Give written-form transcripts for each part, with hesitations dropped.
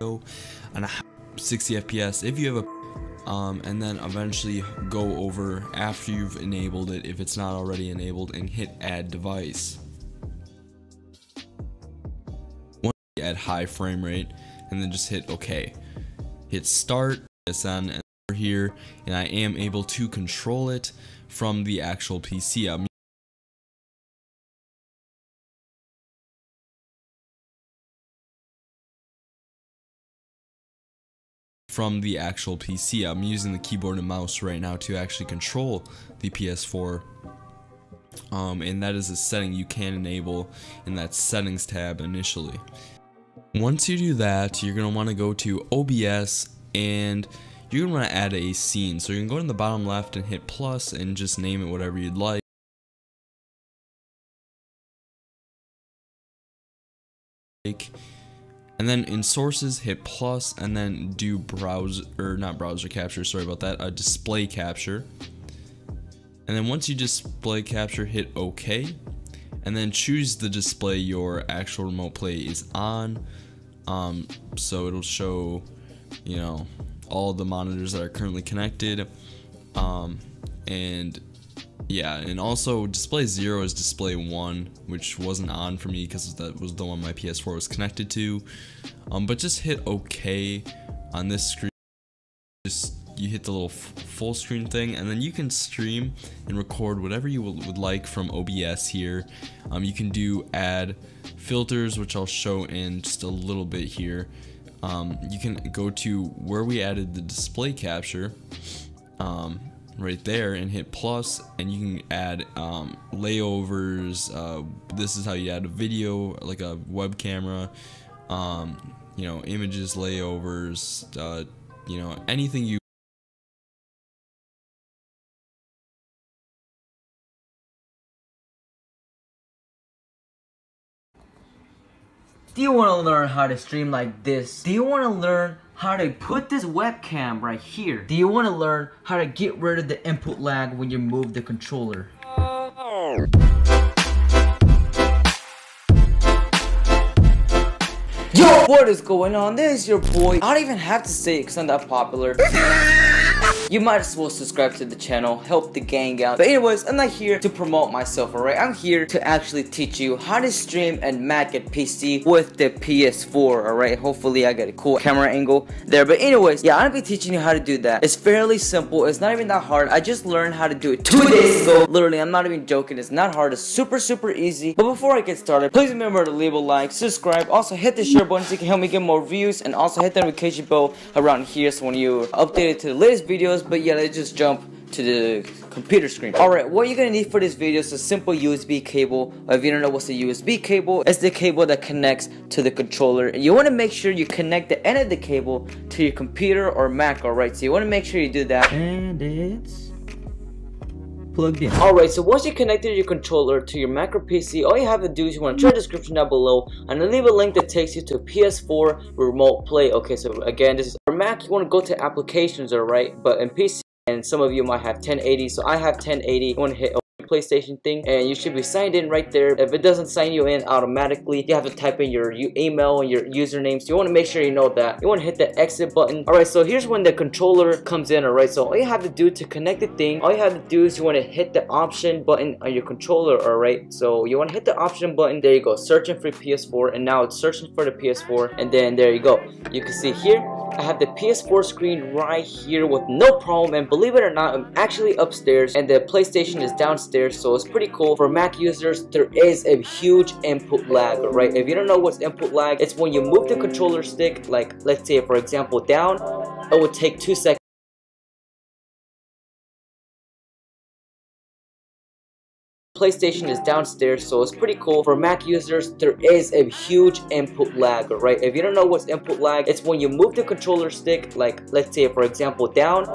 on a 60 FPS if you have a and then eventually go over after you've enabled it, if it's not already enabled, and hit add device. Once you add high frame rate, and then just hit OK. Hit start, SN, and over here, and I am able to control it from the actual PC. I'm using the keyboard and mouse right now to actually control the PS4, and that is a setting you can enable in that settings tab initially. Once you do that, you're going to want to go to OBS and you're going to want to add a scene. So you can go to the bottom left and hit plus and just name it whatever you'd like. And then in sources, hit plus and then do browser, or not browser capture, sorry about that, display capture. And then once you display capture, hit OK. And then choose the display your actual remote play is on. So it'll show, you know, all the monitors that are currently connected. And yeah, and also display 0 is display 1, which wasn't on for me because that was the one my PS4 was connected to. But just hit OK on this screen. Just you hit the little full screen thing, and then you can stream and record whatever you would like from OBS here. You can do add filters, which I'll show in just a little bit here. You can go to where we added the display capture. Right there, and hit plus, and you can add layovers. This is how you add a video, like a web camera, you know, images, layovers, you know, anything you Do you want to learn how to stream like this? Do you want to learn how to put this webcam right here? Do you want to learn how to get rid of the input lag when you move the controller? Yo, what is going on? This is your boy. I don't even have to say it because I'm that popular. You might as well subscribe to the channel, help the gang out. But anyways, I'm not here to promote myself, alright? I'm here to actually teach you how to stream and Mac at PC with the PS4, alright? Hopefully I get a cool camera angle there. But anyways, yeah, I'm gonna be teaching you how to do that. It's fairly simple. It's not even that hard. I just learned how to do it 2 days ago. Literally, I'm not even joking. It's not hard. It's super easy. But before I get started, please remember to leave a like, subscribe. Also hit the share button so you can help me get more views. And also hit the notification bell around here so when you're updated to the latest videos. But yeah, let's just jump to the computer screen. Alright, what you're gonna need for this video is a simple USB cable. If you don't know what's a USB cable, it's the cable that connects to the controller. And you want to make sure you connect the end of the cable to your computer or Mac, alright? So you want to make sure you do that. And it's plugged in. Alright, so once you connected your controller to your Mac or PC, all you have to do is you want to check the description down below, and I'll leave a link that takes you to PS4 remote play. Okay, so again, this is for Mac. You want to go to applications, alright? But in PC, and some of you might have 1080, so I have 1080. You want to hit PlayStation thing, and you should be signed in right there. If it doesn't sign you in automatically, you have to type in your email and your username, so you want to make sure you know that. You want to hit the exit button. Alright, so here's when the controller comes in, alright? So all you have to do to connect the thing, all you have to do is you want to hit the option button on your controller, alright? So you want to hit the option button, there you go, searching for PS4, and now it's searching for the PS4, and then there you go. You can see here, I have the PS4 screen right here with no problem, and believe it or not, I'm actually upstairs, and the PlayStation is downstairs. So it's pretty cool. For Mac users, there is a huge input lag, right? If you don't know what's input lag, it's when you move the controller stick, like let's say for example down, it would take 2 seconds. PlayStation is downstairs, so it's pretty cool. For Mac users, there is a huge input lag, right? If you don't know what's input lag, it's when you move the controller stick, like let's say for example down,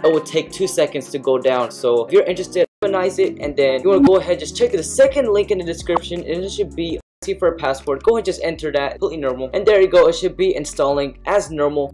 it would take 2 seconds to go down. So if you're interested, recognize it, and then you want to go ahead, just check the second link in the description, and it should be for a password. Go ahead, just enter that, completely normal, and there you go. It should be installing as normal,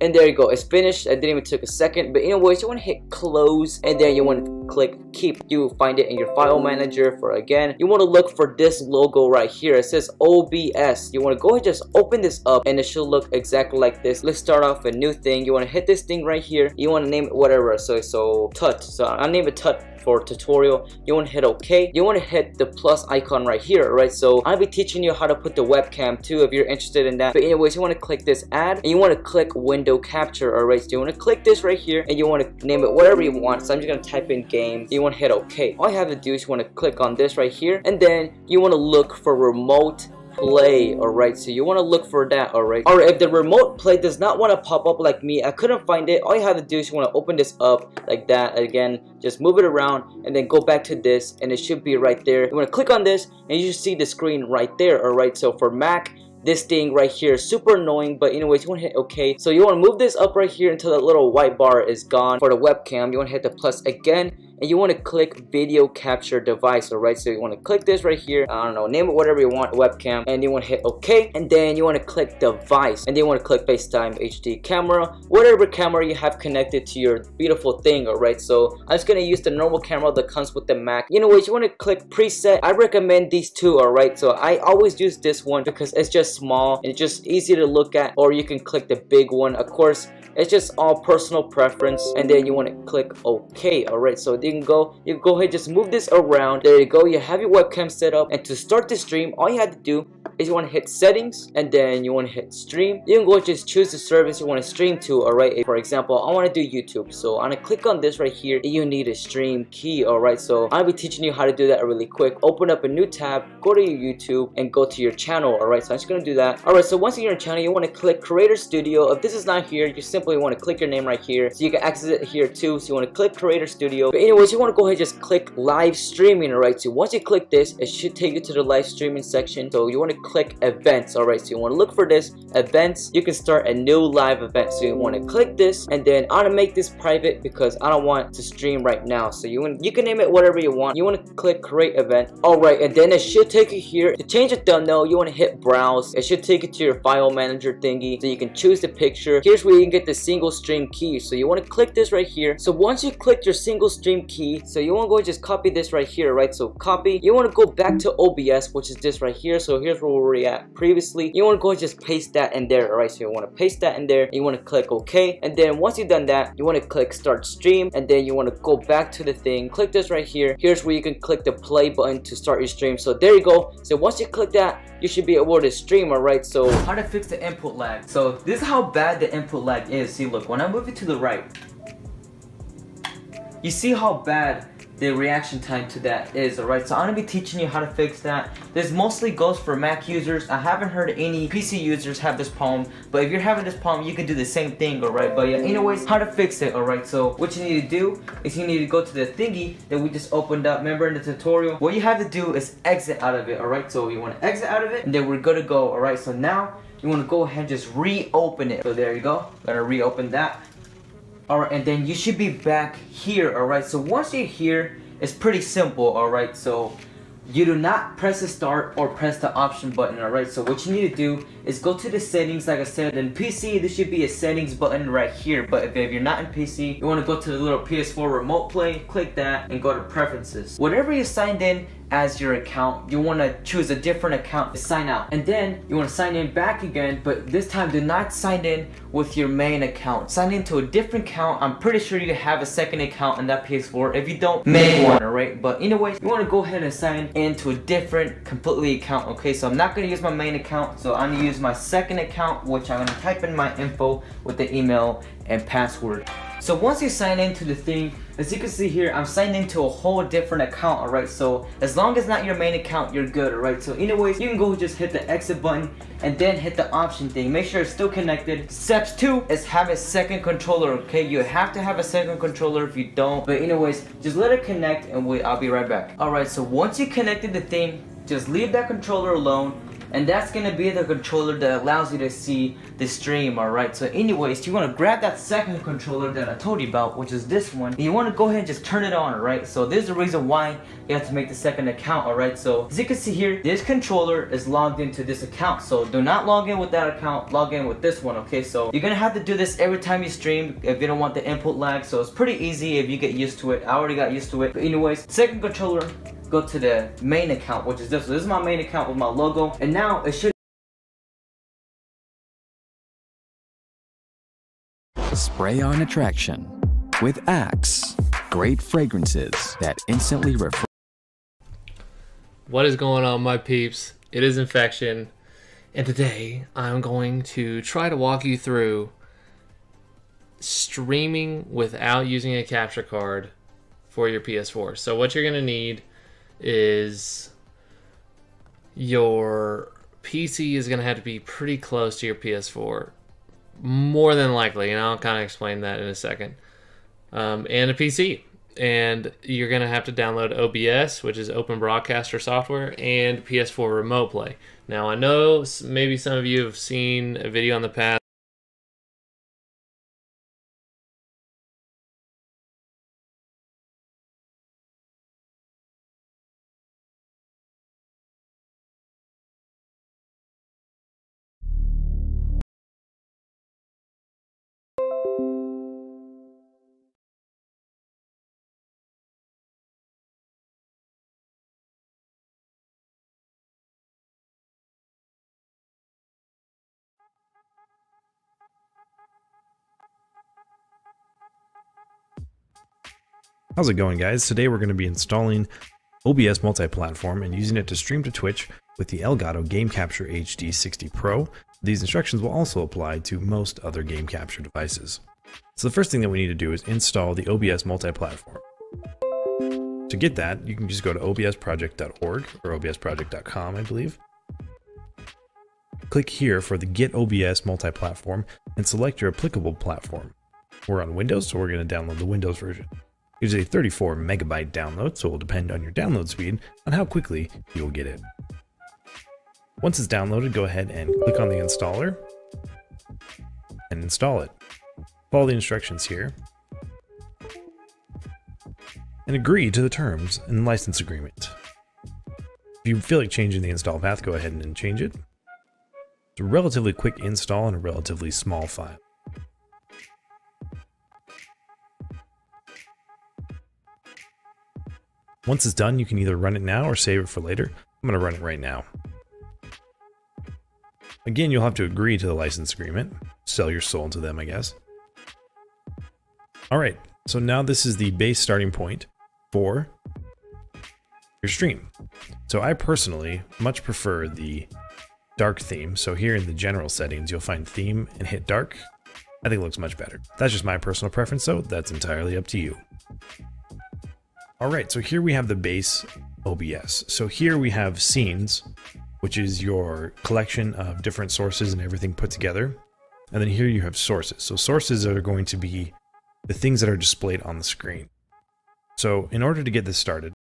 and there you go. It's finished. It didn't even take a second. But anyways, you want to hit close, and then you want to click keep. You find it in your file manager. For again, you want to look for this logo right here. It says OBS. You want to go ahead and just open this up and it should look exactly like this. Let's start off a new thing. You want to hit this thing right here. You want to name it whatever. So tut. So I'll name it tut for tutorial. You want to hit OK. You want to hit the plus icon right here, right? So I'll be teaching you how to put the webcam too if you're interested in that. But anyways, you want to click this add and you want to click window capture. Alright, so you want to click this right here and you want to name it whatever you want. So I'm just going to type in game. You want to hit OK. All you have to do is you want to click on this right here and then you want to look for remote play. Alright, so you want to look for that. Alright, if the remote play does not want to pop up like me, I couldn't find it, all you have to do is you want to open this up like that. Again, just move it around and then go back to this and it should be right there. You want to click on this and you should see the screen right there. Alright, so for Mac, this thing right here is super annoying, but anyways, you want to hit OK. So you want to move this up right here until that little white bar is gone. For the webcam, you want to hit the plus again and you want to click video capture device. Alright, so you want to click this right here, I don't know, name it whatever you want, webcam, and you want to hit OK, and then you want to click device and then you want to click FaceTime HD camera, whatever camera you have connected to your beautiful thing. Alright, so I'm just gonna use the normal camera that comes with the Mac. Anyways, you want to click preset. I recommend these two. Alright, so I always use this one because it's just small and it's just easy to look at, or you can click the big one. Of course, it's just all personal preference, and then you want to click OK. Alright, so you can go ahead, just move this around. There you go, you have your webcam set up, and to start the stream, all you have to do is you want to hit settings and then you want to hit stream. You can go just choose the service you want to stream to. Alright, for example, I want to do YouTube, so I'm gonna click on this right here and you need a stream key. Alright, so I'll be teaching you how to do that really quick. Open up a new tab, go to your YouTube and go to your channel. Alright, so I'm just gonna do that. Alright, so once you're in your channel, you want to click Creator Studio. If this is not here, you simply want to click your name right here, so you can access it here too. So you want to click Creator Studio. But anyways, you want to go ahead and just click live streaming. Alright, so once you click this, it should take you to the live streaming section. So you want to click events. Alright, so you want to look for this events. You can start a new live event, so you want to click this, and then I'm gonna make this private because I don't want to stream right now. So you can name it whatever you want. You want to click create event. Alright, and then it should take you here to change the thumbnail. You want to hit browse. It should take you to your file manager thingy, so you can choose the picture. Here's where you can get the single stream key, so you want to click this right here. So once you click your single stream key, so you want to go and just copy this right here. Right, so copy. You want to go back to OBS, which is this right here. So here's where we were at previously. You want to go and just paste that in there. Alright, so you want to paste that in there. You want to click OK, and then once you've done that, you want to click start stream, and then you want to go back to the thing, click this right here. Here's where you can click the play button to start your stream. So there you go. So once you click that, you should be able to stream. Alright, so how to fix the input lag. So this is how bad the input lag is. See, look, when I move it to the right, you see how bad the reaction time to that is. Alright, so I'm gonna be teaching you how to fix that. This mostly goes for Mac users. I haven't heard any PC users have this problem, but if you're having this problem, you can do the same thing. Alright, but yeah, anyways, how to fix it. Alright, so what you need to do is you need to go to the thingy that we just opened up. Remember in the tutorial, what you have to do is exit out of it. Alright, so you want to exit out of it and then we're good to go. Alright, so now you want to go ahead and just reopen it. So there you go, gonna reopen that. Alright, and then you should be back here. Alright, so once you're here, it's pretty simple. Alright, so you do not press the start or press the option button. Alright, so what you need to do is go to the settings. Like I said, in PC there should be a settings button right here, but if you're not in PC, you want to go to the little PS4 remote play, click that and go to preferences. Whatever you signed in as your account, you want to choose a different account to sign out, and then you want to sign in back again, but this time do not sign in with your main account. Sign into a different account. I'm pretty sure you have a second account in that PS4. If you don't, make one. Alright, but anyways, you want to go ahead and sign into a different completely account. Okay, so I'm not going to use my main account, so I'm going to use my second account, which I'm going to type in my info with the email and password. So once you sign into the thing, as you can see here, I'm signed into a whole different account. Alright, so as long as not your main account, you're good. Alright, so anyways, you can go just hit the exit button and then hit the option thing. Make sure it's still connected. Steps 2 is have a second controller. Okay, you have to have a second controller. If you don't, but anyways, just let it connect and I'll be right back. Alright, so once you connected the thing, just leave that controller alone and that's gonna be the controller that allows you to see the stream. Alright, so anyways, you want to grab that second controller that I told you about, which is this one, and you want to go ahead and just turn it on. Alright, so this is the reason why you have to make the second account. Alright, so as you can see here, this controller is logged into this account, so do not log in with that account, log in with this one. Okay, so you're gonna have to do this every time you stream if you don't want the input lag. So it's pretty easy if you get used to it. I already got used to it. But anyways, second controller, go to the main account, which is this. So this is my main account with my logo, and now it should Spray on attraction with Axe. Great fragrances that instantly refresh. What is going on, my peeps? It is Infection, and today I'm going to try to walk you through streaming without using a capture card for your PS4. So what you're going to need is your PC is going to have to be pretty close to your PS4, more than likely, and I'll kind of explain that in a second, and a PC. And you're going to have to download OBS, which is Open Broadcaster software, and PS4 Remote Play. Now, I know maybe some of you have seen a video in the past How's it going, guys? Today we're going to be installing OBS multi-platform and using it to stream to Twitch with the Elgato Game Capture HD 60 Pro. These instructions will also apply to most other game capture devices. So the first thing that we need to do is install the OBS multi-platform. To get that, you can just go to obsproject.org or obsproject.com, I believe. Click here for the Get OBS multi-platform and select your applicable platform. We're on Windows, so we're going to download the Windows version. It's a 34 megabyte download, so it will depend on your download speed on how quickly you'll get it. Once it's downloaded, go ahead and click on the installer and install it. Follow the instructions here and agree to the terms and license agreement. If you feel like changing the install path, go ahead and change it. It's a relatively quick install and a relatively small file. Once it's done, you can either run it now or save it for later. I'm going to run it right now. Again, you'll have to agree to the license agreement. Sell your soul to them, I guess. Alright, so now this is the base starting point for your stream. So I personally much prefer the dark theme. So here in the general settings, you'll find theme and hit dark. I think it looks much better. That's just my personal preference, though. That's entirely up to you. Alright, so here we have the base OBS. So here we have scenes, which is your collection of different sources and everything put together. And then here you have sources. So sources are going to be the things that are displayed on the screen. So in order to get this started,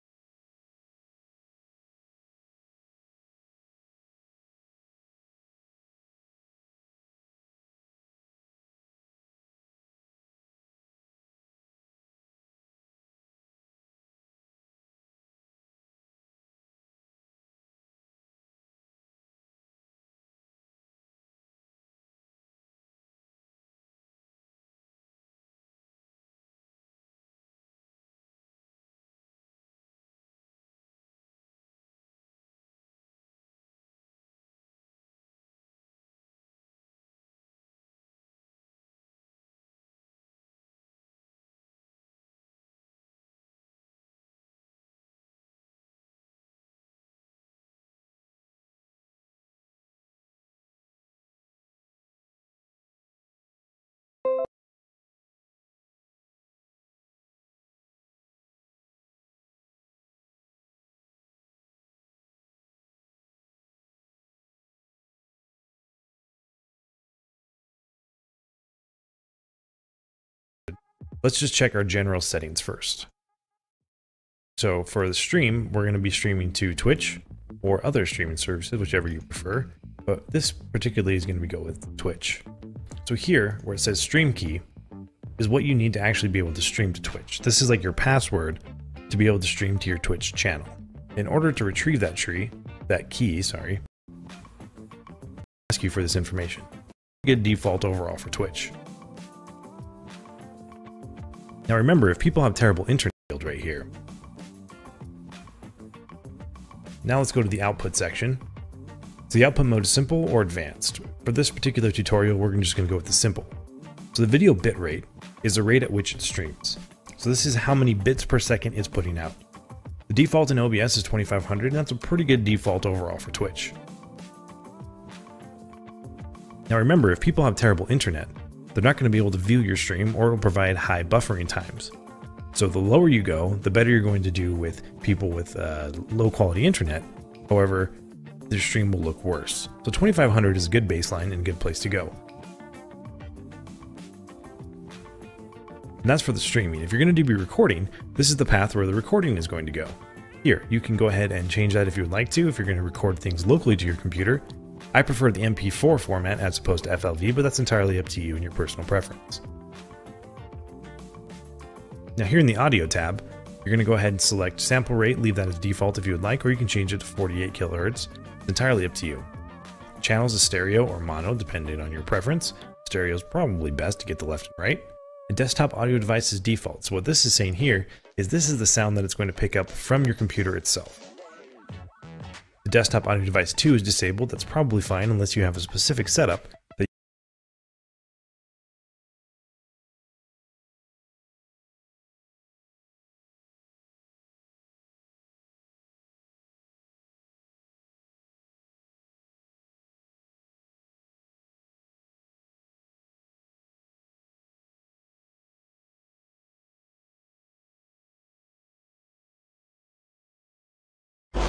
let's just check our general settings first. So for the stream, we're going to be streaming to Twitch. or other streaming services, whichever you prefer. But this particularly is going to go with Twitch. So here, where it says stream key, is what you need to actually be able to stream to Twitch. This is like your password to be able to stream to your Twitch channel. In order to retrieve that key, ask you for this information. You get default overall for Twitch. Now remember, if people have terrible internet right here. Now let's go to the output section. So the output mode is simple or advanced. For this particular tutorial, we're just going to go with the simple. So the video bitrate is the rate at which it streams. So this is how many bits per second it's putting out. The default in OBS is 2500, and that's a pretty good default overall for Twitch. Now remember, if people have terrible internet, they're not going to be able to view your stream, or it'll provide high buffering times. So the lower you go, the better you're going to do with people with low quality internet. However, their stream will look worse. So 2500 is a good baseline and a good place to go. And that's for the streaming. If you're going to be recording, this is the path where the recording is going to go. Here, you can go ahead and change that if you would like to, if you're going to record things locally to your computer. I prefer the MP4 format as opposed to FLV, but that's entirely up to you and your personal preference. Now here in the audio tab, you're going to go ahead and select sample rate, leave that as default if you would like, or you can change it to 48 kHz. It's entirely up to you. Channels is stereo or mono, depending on your preference. Stereo is probably best to get the left and right. A desktop audio device is default. So what this is saying here is this is the sound that it's going to pick up from your computer itself. The desktop audio device 2 is disabled. That's probably fine unless you have a specific setup that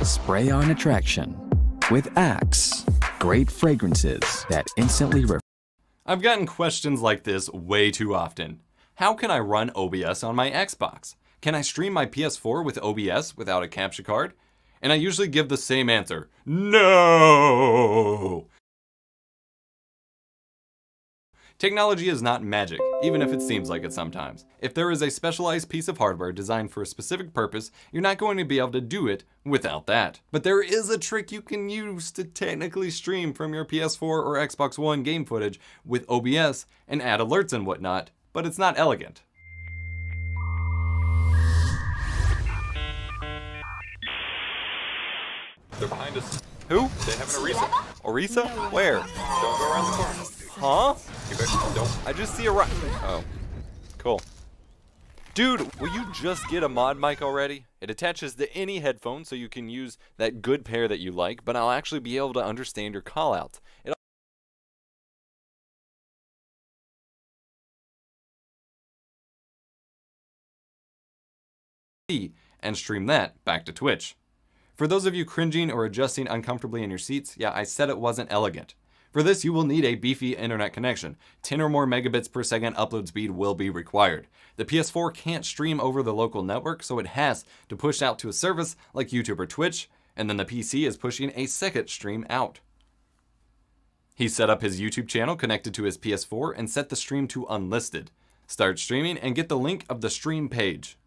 Spray on attraction with Axe. Great fragrances that instantly I've gotten questions like this way too often. How can I run OBS on my Xbox? Can I stream my PS4 with OBS without a capture card? And I usually give the same answer: no! Technology is not magic, even if it seems like it sometimes. If there is a specialized piece of hardware designed for a specific purpose, you're not going to be able to do it without that. But there is a trick you can use to technically stream from your PS4 or Xbox One game footage with OBS and add alerts and whatnot, but it's not elegant. They're behind us. Who? They have an Orisa. Orisa? Where? Don't go around the corner. Huh? Don't. I just see a rock. Oh. Cool. Dude, will you just get a mod mic already? It attaches to any headphone so you can use that good pair that you like, but I'll actually be able to understand your callouts. And stream that back to Twitch. For those of you cringing or adjusting uncomfortably in your seats, yeah, I said it wasn't elegant. For this, you will need a beefy internet connection. 10 or more megabits per second upload speed will be required. The PS4 can't stream over the local network, so it has to push out to a service like YouTube or Twitch, and then the PC is pushing a second stream out. He set up his YouTube channel connected to his PS4 and set the stream to unlisted. Start streaming and get the link of the stream page.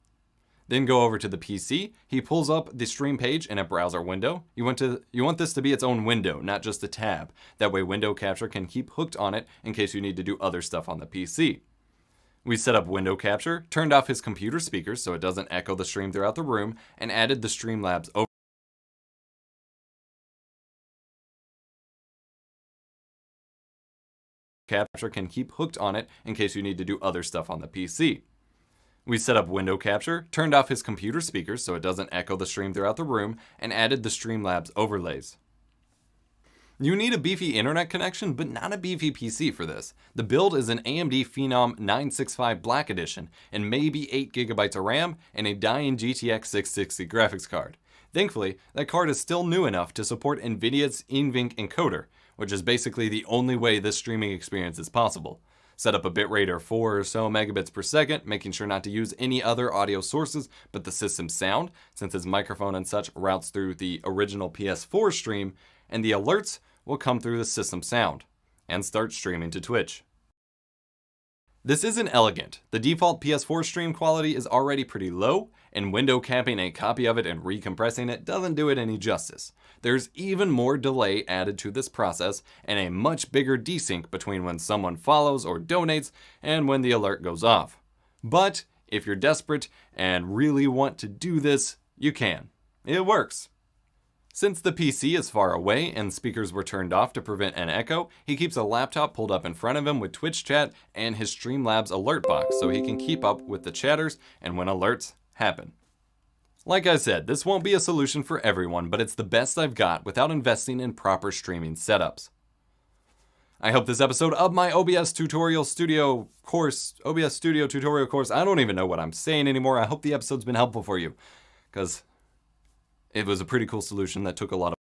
Then go over to the PC. He pulls up the stream page in a browser window. You want this to be its own window, not just a tab. That way window capture can keep hooked on it in case you need to do other stuff on the PC. We set up window capture, turned off his computer speakers so it doesn't echo the stream throughout the room, and added the Streamlabs over. Capture can keep hooked on it in case you need to do other stuff on the PC. We set up window capture, turned off his computer speakers so it doesn't echo the stream throughout the room, and added the Streamlabs overlays. You need a beefy internet connection, but not a beefy PC for this. The build is an AMD Phenom 965 Black Edition, and maybe 8GB of RAM, and a dying GTX 660 graphics card. Thankfully, that card is still new enough to support NVIDIA's NVENC encoder, which is basically the only way this streaming experience is possible. Set up a bitrate of 4 or so megabits per second, making sure not to use any other audio sources but the system sound, since his microphone and such routes through the original PS4 stream, and the alerts will come through the system sound, and start streaming to Twitch. This isn't elegant. The default PS4 stream quality is already pretty low, and window capping a copy of it and recompressing it doesn't do it any justice. There's even more delay added to this process, and a much bigger desync between when someone follows or donates and when the alert goes off. But if you're desperate and really want to do this, you can. It works. Since the PC is far away and speakers were turned off to prevent an echo, he keeps a laptop pulled up in front of him with Twitch chat and his Streamlabs alert box so he can keep up with the chatters and when alerts happen. Like I said, this won't be a solution for everyone, but it's the best I've got without investing in proper streaming setups. I hope this episode of my OBS Studio tutorial course, I don't even know what I'm saying anymore. I hope the episode's been helpful for you, because it was a pretty cool solution that took a lot of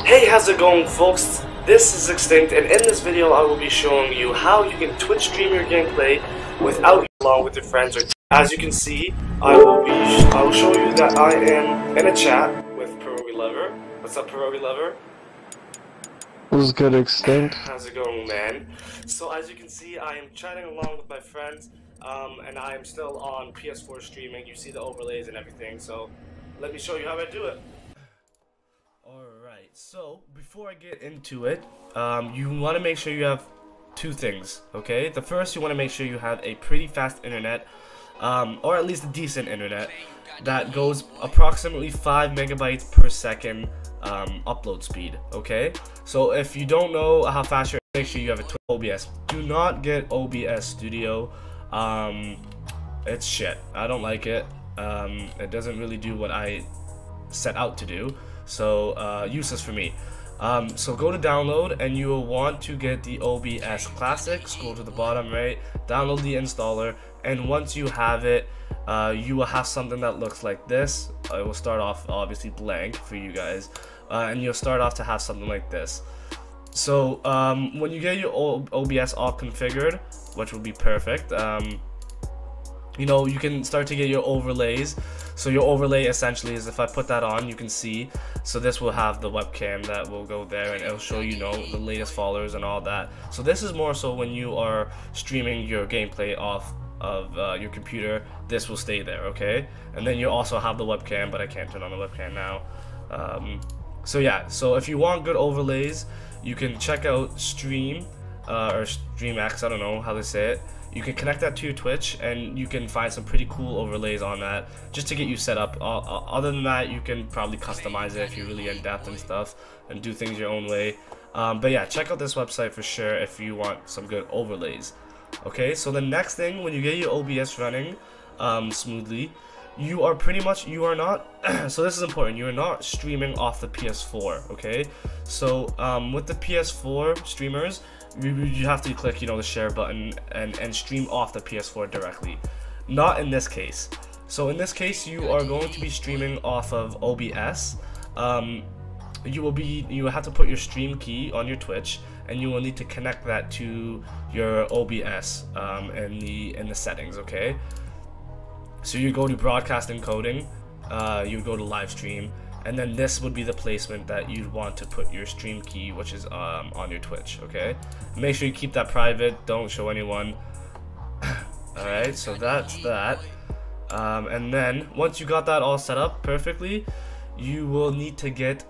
Hey, how's it going, folks? This is Extinct, and in this video I will be showing you how you can Twitch stream your gameplay without along with your friends. As you can see, I will show you that I am in a chat with Pierogi Lover. What's up, Pierogi Lover? What's good, Extinct? How's it going, man? So as you can see, I am chatting along with my friends, and I am still on PS4 streaming. You see the overlays and everything, so let me show you how I do it. Alright, so before I get into it, you want to make sure you have two things, okay? The first, you want to make sure you have a pretty fast internet, or at least a decent internet, that goes approximately 5 megabytes per second upload speed, okay? So if you don't know how fast you're, make sure you have a OBS. Do not get OBS Studio. It's shit. I don't like it. It doesn't really do what I set out to do. So useless for me. So go to download, and you will want to get the OBS Classic. Scroll to the bottom right, download the installer, and once you have it, you will have something that looks like this. It will start off obviously blank for you guys, and you'll start off to have something like this. So when you get your OBS all configured, which will be perfect, you know, you can start to get your overlays. So your overlay essentially is, if I put that on, you can see, so this will have the webcam that will go there, and it'll show, you know, the latest followers and all that. So this is more so when you are streaming your gameplay off of your computer, this will stay there, okay? And then you also have the webcam, but I can't turn on the webcam now. So yeah, so if you want good overlays, you can check out Stream, or StreamX, I don't know how they say it. You can connect that to your Twitch, and you can find some pretty cool overlays on that just to get you set up. Other than that, you can probably customize it if you're really in depth and stuff, and do things your own way. But yeah, check out this website for sure if you want some good overlays. Okay, so the next thing, when you get your OBS running smoothly, you are not so this is important, you are not streaming off the PS4, okay? So with the PS4 streamers, you have to click, you know, the share button and stream off the PS4 directly. Not in this case. So in this case, you are going to be streaming off of OBS. You will have to put your stream key on your Twitch, and you will need to connect that to your OBS in the settings, okay? So you go to broadcast encoding, you go to live stream, and then this would be the placement that you'd want to put your stream key, which is on your Twitch, okay? Make sure you keep that private, don't show anyone. Alright, so that's that. And then once you got that all set up perfectly, you will need to get